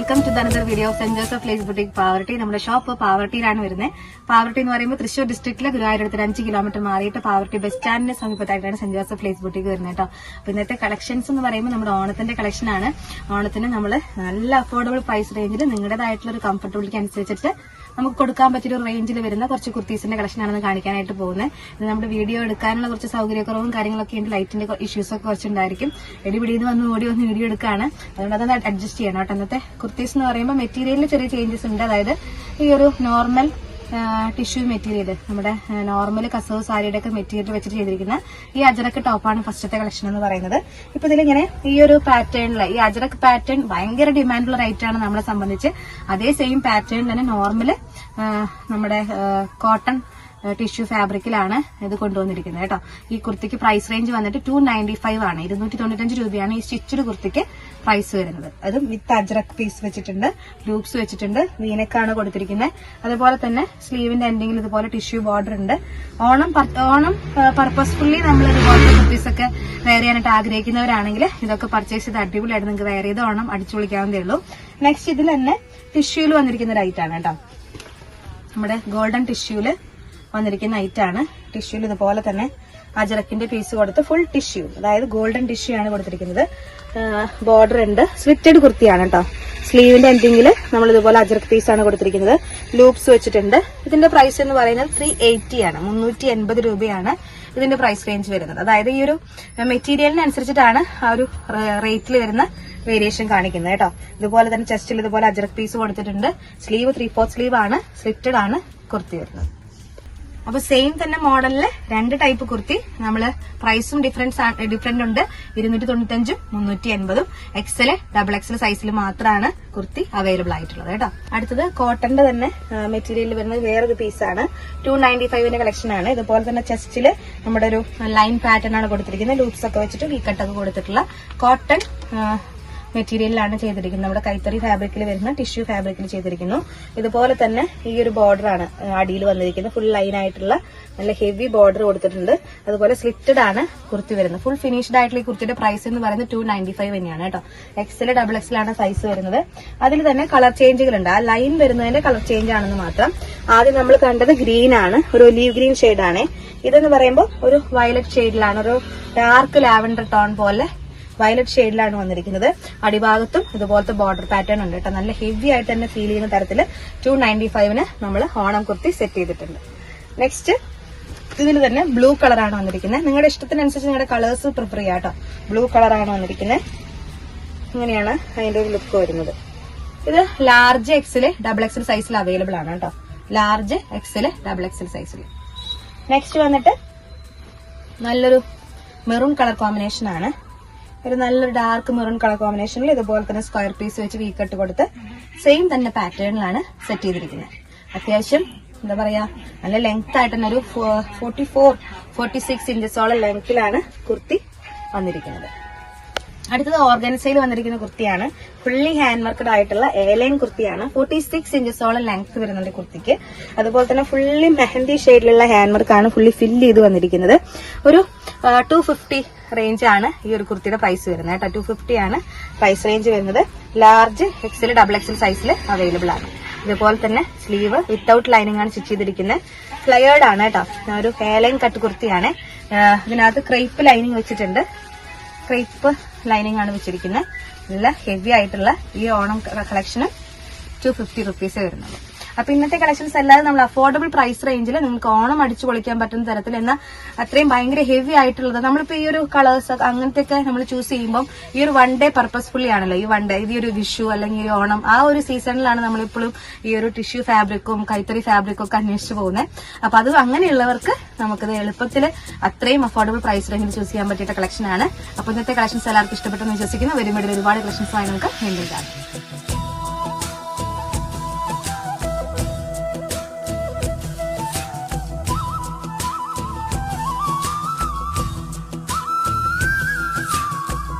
Welcome to another video of Saint Joseph lace boutique Pavaratty. നമ്മുടെ shop പാവർട്ടിയിലാണ് വരുന്നത്. പാവർട്ടി എന്ന് പറയുമ്പോൾ തൃശ്ശൂർ ഡിസ്ട്രിക്റ്റിലെ ഗുരുവായൂരടുത്ത് 5 കിലോമീറ്റർ മാറിയിട്ട് പാവർട്ടി ബസ് സ്റ്റാൻഡിന് സമീപത്തായിട്ടാണ് സെന്റ് ജോസഫ് ലേസ് ബുട്ടീക് വരുന്നത് കേട്ടോ. അപ്പൊ ഇന്നത്തെ കളക്ഷൻസ് എന്ന് പറയുമ്പോൾ നമ്മുടെ ഓണത്തിന്റെ കളക്ഷൻ ആണ്. ഓണത്തിന് നമ്മൾ നല്ല അഫോർഡബിൾ പ്രൈസ് റേഞ്ചിൽ നിങ്ങളുടേതായിട്ടുള്ള ഒരു കംഫർട്ടബിലിറ്റി അനുസരിച്ചിട്ട് നമുക്ക് കൊടുക്കാൻ പറ്റിയൊരു റേഞ്ചിൽ വരുന്ന കുറച്ച് കുർത്തീസിന്റെ കളക്ഷൻ ആണെന്ന് കാണിക്കാനായിട്ട് പോകുന്നത്. ഇത് നമ്മുടെ വീഡിയോ എടുക്കാനുള്ള കുറച്ച് സൗകര്യക്കുറവും കാര്യങ്ങളൊക്കെ ഉണ്ട്. ലൈറ്റിന്റെ ഇഷ്യൂസ് ഒക്കെ കുറച്ചുണ്ടായിരിക്കും. എടിപിടിയിൽ വന്ന് ഓടി വന്ന് വീഡിയോ എടുക്കുകയാണ്. അതുകൊണ്ട് അതൊന്ന് അഡ്ജസ്റ്റ് ചെയ്യണം കേട്ടോ. ഇന്നത്തെ കുർത്തീസ് എന്ന് പറയുമ്പോൾ മെറ്റീരിയലിൽ ചെറിയ ചേഞ്ചസ് ഉണ്ട്. അതായത് ഈ ഒരു നോർമൽ ടിഷ്യൂ മെറ്റീരിയൽ, നമ്മുടെ നോർമൽ കസവ് സാരിയുടെ ഒക്കെ മെറ്റീരിയൽ വെച്ചിട്ട് ചെയ്തിരിക്കുന്ന ഈ അജറക്ക് ടോപ്പാണ് ഫസ്റ്റത്തെ കളക്ഷൻ എന്ന് പറയുന്നത്. ഇപ്പൊ ഇതിലിങ്ങനെ ഈ ഒരു പാറ്റേണില് ഈ അജറക്ക് പാറ്റേൺ ഭയങ്കര ഡിമാൻഡുള്ള റൈറ്റ് ആണ് നമ്മളെ സംബന്ധിച്ച്. അതേ സെയിം പാറ്റേൺ തന്നെ നോർമല് നമ്മുടെ കോട്ടൺ ടിഷ്യൂ ഫാബ്രിക്കിലാണ് ഇത് കൊണ്ടുവന്നിരിക്കുന്നത് കേട്ടോ. ഈ കുർത്തിക്ക് പ്രൈസ് റേഞ്ച് വന്നിട്ട് 295 ആണ്. 295 രൂപയാണ് ഈ സ്റ്റിച്ചഡ് കുർത്തിക്ക് പ്രൈസ് വരുന്നത്. അതും വിത്ത് അജ്രക് പീസ് വെച്ചിട്ടുണ്ട്, ലൂപ്സ് വെച്ചിട്ടുണ്ട്, വീനക്കാണ് കൊടുത്തിരിക്കുന്നത്. അതുപോലെ തന്നെ സ്ലീവിന്റെ എൻഡിങ്ങിൽ ഇതുപോലെ ടിഷ്യൂ ബോർഡർ ഉണ്ട്. ഓണം പർപ്പസ്ഫുള്ളി നമ്മൾ ഇതുപോലത്തെ കുർത്തീസ് ഒക്കെ വെയർ ചെയ്യാനായിട്ട് ആഗ്രഹിക്കുന്നവരാണെങ്കിൽ ഇതൊക്കെ പർച്ചേസ് ചെയ്ത് അടിപൊളിയായിട്ട് നിങ്ങൾക്ക് വെയർ ചെയ്ത് ഓണം അടിച്ചു പൊളിക്കാവുന്നതേ ഉള്ളൂ. നെക്സ്റ്റ് ഇതിൽ തന്നെ ടിഷ്യൂല് വന്നിരിക്കുന്ന ഒരു ഐറ്റാണ് കേട്ടോ. നമ്മുടെ ഗോൾഡൻ ടിഷ്യൂല് വന്നിരിക്കുന്ന ഐറ്റാണ്. ടിഷ്യൂല് ഇതുപോലെ തന്നെ അജറക്കിന്റെ പീസ് കൊടുത്ത് ഫുൾ ടിഷ്യൂ, അതായത് ഗോൾഡൻ ടിഷ്യൂ ആണ് കൊടുത്തിരിക്കുന്നത്. ബോർഡർ ഉണ്ട്. സ്ലിറ്റഡ് കുർത്തിയാണ് കേട്ടോ. സ്ലീവിന്റെ എൻഡിങ്ങിൽ നമ്മൾ ഇതുപോലെ അജറക്ക് പീസ് ആണ് കൊടുത്തിരിക്കുന്നത്. ലൂപ്സ് വെച്ചിട്ടുണ്ട്. ഇതിന്റെ പ്രൈസ് എന്ന് പറയുന്നത് 380 ആണ്. 380 രൂപയാണ് ഇതിന്റെ പ്രൈസ് റേഞ്ച് വരുന്നത്. അതായത് ഈ ഒരു മെറ്റീരിയലിനനുസരിച്ചിട്ടാണ് ആ ഒരു റേറ്റിൽ വരുന്ന വേരിയേഷൻ കാണിക്കുന്നത് കേട്ടോ. ഇതുപോലെ തന്നെ ചെസ്റ്റിൽ ഇതുപോലെ അജറക്ക് പീസ് കൊടുത്തിട്ടുണ്ട്. സ്ലീവ് 3/4 സ്ലീവ് ആണ്. സ്ലിറ്റഡ് ആണ് കുർത്തി വരുന്നത്. അപ്പൊ സെയിം തന്നെ മോഡലില് 2 ടൈപ്പ് കുർത്തി നമ്മള് പ്രൈസും ഡിഫറന്റ് ഉണ്ട്. 295 380. എക്സൽ XXL സൈസിൽ മാത്രമാണ് കുർത്തി അവൈലബിൾ ആയിട്ടുള്ളത് കേട്ടോ. അടുത്തത് കോട്ടന്റെ തന്നെ മെറ്റീരിയലിൽ വരുന്നത് വേറൊരു പീസാണ്. 295 കളക്ഷൻ ആണ്. ഇതുപോലെ തന്നെ ചെസ്റ്റില് നമ്മുടെ ഒരു ലൈൻ പാറ്റേൺ ആണ് കൊടുത്തിരിക്കുന്നത്. ലൂപ്സ് ഒക്കെ വെച്ചിട്ട് വി കട്ടൊക്കെ കൊടുത്തിട്ടുള്ള കോട്ടൺ മെറ്റീരിയലിലാണ് ചെയ്തിരിക്കുന്നത്. നമ്മുടെ കൈത്തറി ഫാബ്രിക്കിൽ വരുന്ന ടിഷ്യൂ ഫാബ്രിക്കിൽ ചെയ്തിരിക്കുന്നു. ഇതുപോലെ തന്നെ ഈ ഒരു ബോർഡർ ആണ് അടിയിൽ വന്നിരിക്കുന്നത്. ഫുൾ ലൈൻ ആയിട്ടുള്ള നല്ല ഹെവി ബോർഡർ കൊടുത്തിട്ടുണ്ട്. അതുപോലെ സ്ലിറ്റഡ് ആണ് കുർത്തി വരുന്നത്. ഫുൾ ഫിനിഷ്ഡ് ആയിട്ടുള്ള ഈ കുർത്തിയുടെ പ്രൈസ് എന്ന് പറയുന്നത് 295 തന്നെയാണ് കേട്ടോ. XL XXL ആണ് സൈസ് വരുന്നത്. അതിൽ തന്നെ കളർ ചേഞ്ചുകളുണ്ട്. ആ ലൈൻ വരുന്നതിന്റെ കളർ ചേഞ്ച് ആണെന്ന് മാത്രം. ആദ്യം നമ്മൾ കണ്ടത് ഗ്രീൻ ആണ്, ഒരു ഒലീവ് ഗ്രീൻ ഷെയ്ഡാണ്. ഇതെന്ന് പറയുമ്പോൾ ഒരു വയലറ്റ് ഷെയ്ഡിലാണ്, ഒരു ഡാർക്ക് ലാവൻഡർ ടോൺ പോലെ വയലറ്റ് ഷെയ്ഡിലാണ് വന്നിരിക്കുന്നത്. അടിഭാഗത്തും ഇതുപോലത്തെ ബോർഡർ പാറ്റേൺ ഉണ്ട് കേട്ടോ. നല്ല ഹെവി ആയിട്ട് തന്നെ ഫീൽ ചെയ്യുന്ന തരത്തിൽ 295 നമ്മൾ ഓണം കുർത്തി സെറ്റ് ചെയ്തിട്ടുണ്ട്. നെക്സ്റ്റ് ഇതിൽ തന്നെ ബ്ലൂ കളറാണ് വന്നിരിക്കുന്നത്. നിങ്ങളുടെ ഇഷ്ടത്തിനനുസരിച്ച് നിങ്ങളുടെ കളേഴ്സ് പ്രിഫർ ചെയ്യാം കേട്ടോ. ബ്ലൂ കളറാണ് വന്നിരിക്കുന്നത്. ഇങ്ങനെയാണ് അതിന്റെ ഒരു ലുക്ക് വരുന്നത്. ഇത് ലാർജ് XL XXL സൈസിൽ അവൈലബിൾ ആണ് കേട്ടോ. ലാർജ് XL XXL സൈസിൽ. നെക്സ്റ്റ് വന്നിട്ട് നല്ലൊരു മെറൂൺ കളർ കോമ്പിനേഷൻ ആണ്. ഒരു നല്ലൊരു ഡാർക്ക് മെറൂൺ കളർ കോമ്പിനേഷനിൽ ഇതുപോലെ തന്നെ സ്ക്വയർ പീസ് വെച്ച് വി കട്ട് കൊടുത്ത് സെയിം തന്നെ പാറ്റേണിലാണ് സെറ്റ് ചെയ്തിരിക്കുന്നത്. അത്യാവശ്യം എന്താ പറയാ, നല്ല ലെങ്ത് ആയിട്ട് തന്നെ ഒരു 44-46 ഇഞ്ചസോളം ലെങ്ത്തിലാണ് കുർത്തി വന്നിരിക്കുന്നത്. അടുത്തത് ഓർഗൻസയിൽ വന്നിരിക്കുന്ന കുർത്തിയാണ്. ഫുള്ളി ഹാൻഡ് വർക്കഡ് ആയിട്ടുള്ള എയർലൈൻ കുർത്തിയാണ്. 46 ഇഞ്ചസോളം ലെങ്ത് വരുന്നുണ്ട് കുർത്തിക്ക്. അതുപോലെ തന്നെ ഫുള്ളി മെഹന്തി ഷെയ്ഡിലുള്ള ഹാൻഡ് വർക്കാണ് ഫുള്ളി ഫില്ല് ചെയ്ത് വന്നിരിക്കുന്നത്. ഒരു 250 റേഞ്ച് ആണ് ഈ ഒരു കുർത്തിയുടെ പ്രൈസ് വരുന്നത് കേട്ടോ. 250 ആണ് പ്രൈസ് റേഞ്ച് വരുന്നത്. ലാർജ് XL XXL സൈസിൽ അവൈലബിൾ ആണ്. ഇതുപോലെ തന്നെ സ്ലീവ് വിത്തൌട്ട് ലൈനിങ് ആണ് സ്റ്റിച്ച് ചെയ്തിരിക്കുന്നത്. ഫ്ലയേർഡ് ആണ് കേട്ടോ. ഒരു എയർലൈൻ കട്ട് കുർത്തിയാണ്. ഇതിനകത്ത് ക്രേപ്പ് ലൈനിങ് വെച്ചിട്ടുണ്ട്. ക്രേപ്പ് ലൈനിങ് ആണ് വെച്ചിരിക്കുന്നത്. നല്ല ഹെവി ആയിട്ടുള്ള ഈ ഓണം കളക്ഷന് 250 റുപ്പീസേ വരുന്നുള്ളൂ. അപ്പൊ ഇന്നത്തെ കളക്ഷൻസ് അല്ലാതെ നമ്മൾ അഫോർഡബിൾ പ്രൈസ് റേഞ്ചിൽ നിങ്ങൾക്ക് ഓണം അടിച്ചു പൊളിക്കാൻ പറ്റുന്ന തരത്തിൽ എന്നാൽ അത്രയും ഭയങ്കര ഹെവി ആയിട്ടുള്ളത്. നമ്മളിപ്പോ ഈ ഒരു കളേഴ്സ് അങ്ങനത്തെ ഒക്കെ നമ്മൾ ചൂസ് ചെയ്യുമ്പോൾ ഈ ഒരു 1 ഡേ പർപ്പസ്ഫുള്ളി ആണല്ലോ. ഈ 1 ഡേ ഈ ഒരു വിഷു അല്ലെങ്കിൽ ഈ ഓണം ആ ഒരു സീസണിലാണ് നമ്മളിപ്പോഴും ഈ ഒരു ടിഷ്യൂ ഫാബ്രിക്കും കൈത്തറി ഫാബ്രിക്കും ഒക്കെ അന്വേഷിച്ചു പോകുന്നത്. അപ്പൊ അത് അങ്ങനെയുള്ളവർക്ക് നമുക്കത് എളുപ്പത്തിൽ അത്രയും അഫോർഡബിൾ പ്രൈസ് റേഞ്ചിൽ ചൂസ് ചെയ്യാൻ പറ്റിയ കളക്ഷൻ ആണ്. അപ്പൊ ഇന്നത്തെ കളക്ഷൻസ് എല്ലാവർക്കും ഇഷ്ടപ്പെട്ടെന്ന് വിശ്വസിക്കുന്നു. വരുമ്പോൾ ഒരുപാട് കളക്ഷൻസുമായി നമുക്ക് വീണ്ടും കാണാം.